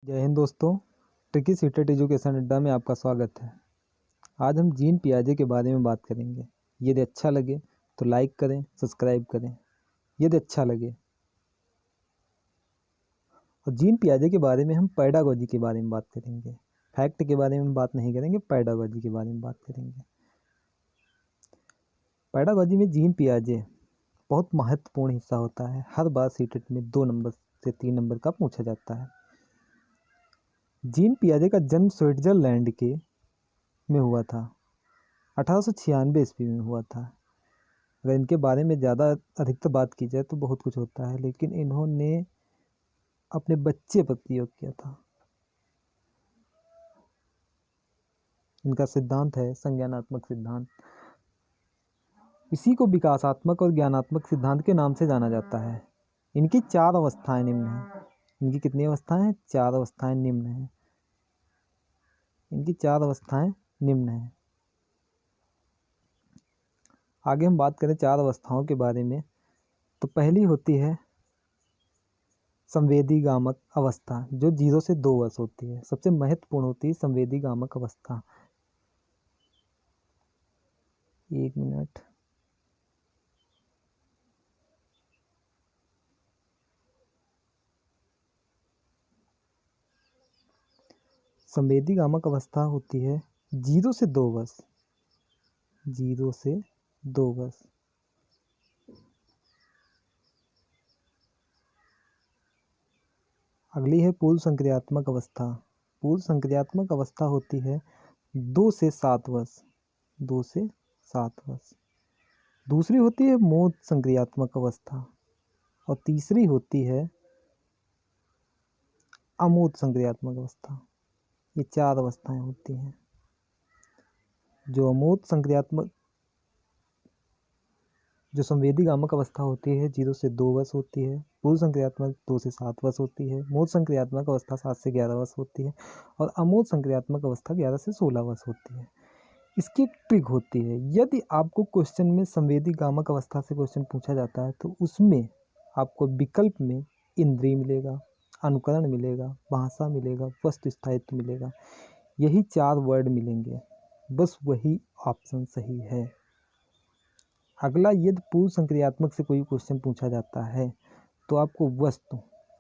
जय हिंद दोस्तों। Tricky CTET education अड्डा में आपका स्वागत है। आज हम जीन पियाजे के बारे में बात करेंगे। यदि अच्छा लगे तो लाइक करें, सब्सक्राइब करें यदि अच्छा लगे। और जीन पियाजे के बारे में हम पैडागोजी के बारे में बात करेंगे। फैक्ट के बारे में बात नहीं करेंगे, पैडागोजी के बारे में बात करेंगे। पैडागोजी में जीन पियाजे बहुत महत्वपूर्ण हिस्सा होता है। हर बार सीटेट में 2 नंबर से 3 नंबर का पूछा जाता है। जीन पियाजे का जन्म स्विट्जरलैंड में हुआ था। 1896 ईस्वी में हुआ था। अगर इनके बारे में ज़्यादा अधिकतर बात की जाए तो बहुत कुछ होता है, लेकिन इन्होंने अपने बच्चे पर प्रयोग किया था। इनका सिद्धांत है संज्ञानात्मक सिद्धांत। इसी को विकासात्मक और ज्ञानात्मक सिद्धांत के नाम से जाना जाता है। इनकी 4 अवस्थाएं निम्न हैं। इनकी कितनी अवस्थाएं हैं? 4 अवस्थाएं निम्न हैं। इनकी 4 अवस्थाएं निम्न हैं। आगे हम बात करें 4 अवस्थाओं के बारे में, तो पहली होती है संवेदीगामक अवस्था, जो 0 से 2 वर्ष होती है। सबसे महत्वपूर्ण होती है संवेदीगामक अवस्था। 1 मिनट। संवेदीगामक अवस्था होती है 0 से 2 वर्ष। 0 से 2 वर्ष। अगली है पूर्व संक्रियात्मक अवस्था। पूर्व संक्रियात्मक अवस्था होती है 2 से 7 वर्ष। 2 से 7 वर्ष। दूसरी होती है मोद संक्रियात्मक अवस्था, और तीसरी होती है अमोद संक्रियात्मक अवस्था। ये 4 अवस्थाएं होती हैं। जो संवेदीगामक अवस्था होती है 0 से 2 वर्ष होती है। पूर्व संक्रियात्मक 2 से 7 वर्ष होती है। मोद संक्रियात्मक अवस्था 7 से 11 वर्ष होती है, और अमोद संक्रियात्मक अवस्था 11 से 16 वर्ष होती है। इसकी एक ट्रिक होती है। यदि आपको क्वेश्चन में संवेदीगामक अवस्था से क्वेश्चन पूछा जाता है तो उसमें आपको विकल्प में इंद्रिय मिलेगा, अनुकरण मिलेगा, भाषा मिलेगा, वस्तु स्थायित्व मिलेगा। यही 4 वर्ड मिलेंगे, बस वही ऑप्शन सही है। अगला, यदि पूर्व संक्रियात्मक से कोई क्वेश्चन पूछा जाता है तो आपको वस्तु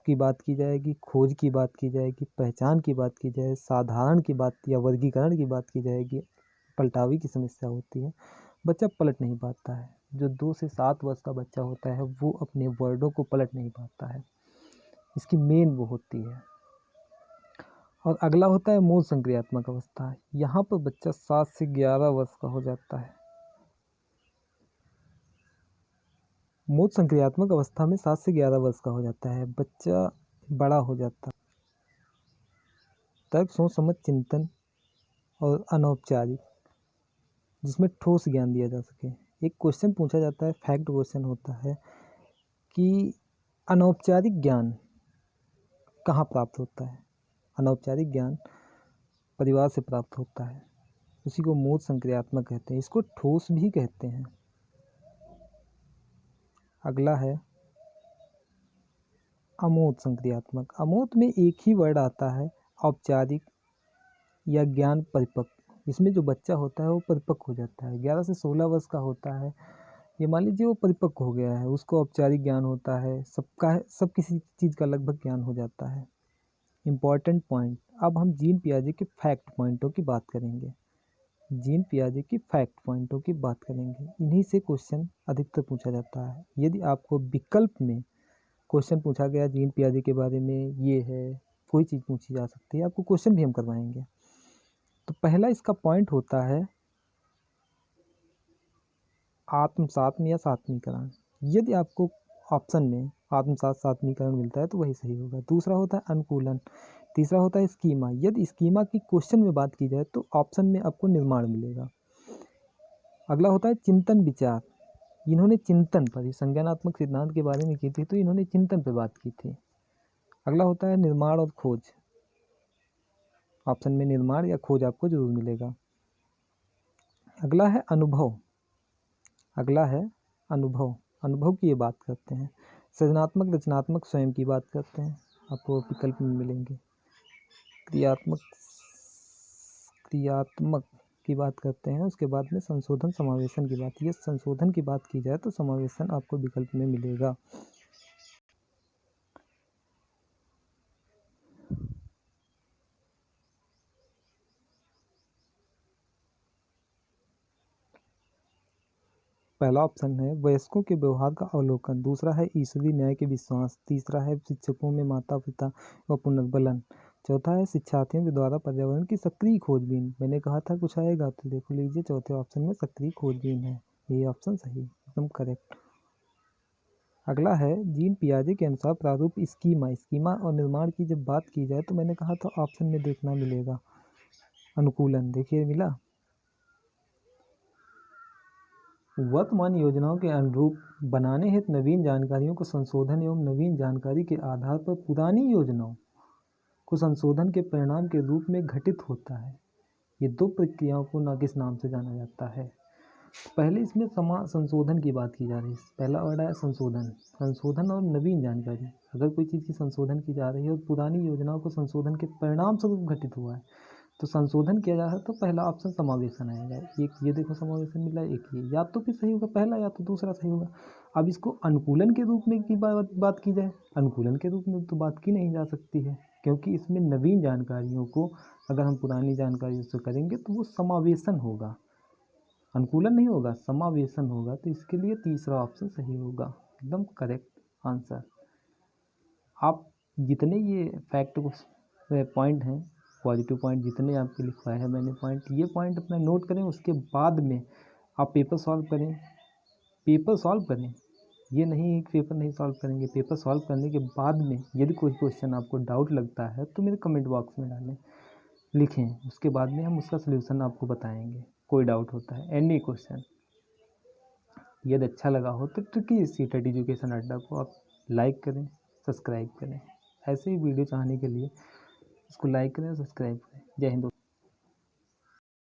की बात की जाएगी, खोज की बात की जाएगी, पहचान की बात की जाए, साधारण की बात या वर्गीकरण की बात की जाएगी। पलटावी की समस्या होती है, बच्चा पलट नहीं पाता है। जो 2 से 7 वर्ष का बच्चा होता है वो अपने वर्डों को पलट नहीं पाता है। इसकी मेन वो होती है। और अगला होता है मोद संक्रियात्मक अवस्था। यहाँ पर बच्चा 7 से 11 वर्ष का हो जाता है। मोद संक्रियात्मक अवस्था में 7 से 11 वर्ष का हो जाता है, बच्चा बड़ा हो जाता है। तर्क, सोच समझ, चिंतन और अनौपचारिक, जिसमें ठोस ज्ञान दिया जा सके। एक क्वेश्चन पूछा जाता है, फैक्ट क्वेश्चन होता है कि अनौपचारिक ज्ञान कहाँ प्राप्त होता है? अनौपचारिक ज्ञान परिवार से प्राप्त होता है। उसी को मोद संक्रियात्मक कहते हैं। इसको ठोस भी कहते हैं। अगला है अमोद संक्रियात्मक। अमोद में एक ही वर्ड आता है, औपचारिक या ज्ञान परिपक्व। इसमें जो बच्चा होता है वो परिपक्व हो जाता है। 11 से 16 वर्ष का होता है। ये मान लीजिए वो परिपक्व हो गया है, उसको औपचारिक ज्ञान होता है, सब किसी चीज़ का लगभग ज्ञान हो जाता है। Important point. अब हम जीन पियाजे के फैक्ट पॉइंटों की बात करेंगे। जीन पियाजे की फैक्ट पॉइंटों की बात करेंगे। इन्हीं से क्वेश्चन अधिकतर पूछा जाता है। यदि आपको विकल्प में क्वेश्चन पूछा गया जीन पियाजे के बारे में, ये है, कोई चीज़ पूछी जा सकती है, आपको क्वेश्चन भी हम करवाएंगे। तो पहला इसका पॉइंट होता है आत्मसात्म या सात्मीकरण। यदि आपको ऑप्शन में आत्मसात सात्मीकरण मिलता है तो वही सही होगा। दूसरा होता है अनुकूलन। तीसरा होता है स्कीमा। यदि स्कीमा की क्वेश्चन में बात की जाए तो ऑप्शन में आपको निर्माण मिलेगा। अगला होता है चिंतन विचार। इन्होंने चिंतन पर ही संज्ञानात्मक सिद्धांत के बारे में की थी, तो इन्होंने चिंतन पर बात की थी। अगला होता है निर्माण और खोज। ऑप्शन में निर्माण या खोज आपको जरूर मिलेगा। अगला है अनुभव। अगला है अनुभव। अनुभव की ये बात करते हैं। सृजनात्मक, रचनात्मक, स्वयं की बात करते हैं। आपको विकल्प में मिलेंगे। क्रियात्मक क्रियात्मक की बात करते हैं, उसके बाद में संशोधन समावेशन की बात। ये संशोधन की बात की जाए तो समावेशन आपको विकल्प में मिलेगा। पहला ऑप्शन है वयस्कों के व्यवहार का अवलोकन, दूसरा है ईश्वरीय न्याय के विश्वास, तीसरा है शिक्षकों में माता पिता व पुनर्बलन, चौथा है शिक्षार्थियों के द्वारा पर्यावरण की सक्रिय खोजबीन। मैंने कहा था कुछ आएगा, तो देखो लीजिए चौथे ऑप्शन में सक्रिय खोजबीन है, ये ऑप्शन सही एकदम करेक्ट। अगला है जीन पियाजे के अनुसार प्रारूप स्कीमा। स्कीमा और निर्माण की जब बात की जाए तो मैंने कहा था ऑप्शन में देखना मिलेगा अनुकूलन, देखिए मिला। वर्तमान योजनाओं के अनुरूप बनाने हेतु नवीन जानकारियों को संशोधन एवं नवीन जानकारी के आधार पर पुरानी योजनाओं को संशोधन के परिणाम के रूप में घटित होता है। ये दो प्रक्रियाओं को किस नाम से जाना जाता है। पहले इसमें संशोधन की बात की जा रही है। पहला वर्ड है संशोधन, संशोधन और नवीन जानकारी। अगर कोई चीज़ की संशोधन की जा रही है और पुरानी योजनाओं को संशोधन के परिणाम स्वरूप घटित हुआ है तो संशोधन किया जा रहा है, तो पहला ऑप्शन समावेशन आएगा। एक ये देखो समावेशन मिला, एक ये, या तो फिर सही होगा पहला या तो दूसरा सही होगा। अब इसको अनुकूलन के रूप में की बात की जाए, अनुकूलन के रूप में तो बात की नहीं जा सकती है, क्योंकि इसमें नवीन जानकारियों को अगर हम पुरानी जानकारियों से करेंगे तो वो समावेशन होगा, अनुकूलन नहीं होगा, समावेशन होगा। तो इसके लिए तीसरा ऑप्शन सही होगा, एकदम करेक्ट आंसर। आप जितने ये फैक्ट पॉइंट हैं, पॉजिटिव पॉइंट जितने आपके लिखवाए हैं मैंने पॉइंट, ये पॉइंट अपना नोट करें, उसके बाद में आप पेपर सॉल्व करें। पेपर सॉल्व करें, ये नहीं कि पेपर नहीं सॉल्व करेंगे, पेपर सॉल्व करने के बाद में यदि कोई क्वेश्चन आपको डाउट लगता है तो मेरे कमेंट बॉक्स में डालें, लिखें, उसके बाद में हम उसका सलूशन आपको बताएंगे। कोई डाउट होता है एनी क्वेश्चन, यदि अच्छा लगा हो तो ट्रिकी सीटेट एजुकेशन अड्डा को आप लाइक करें, सब्सक्राइब करें। ऐसे ही वीडियो चाहने के लिए इसको लाइक करें, सब्सक्राइब करें। जय हिंद।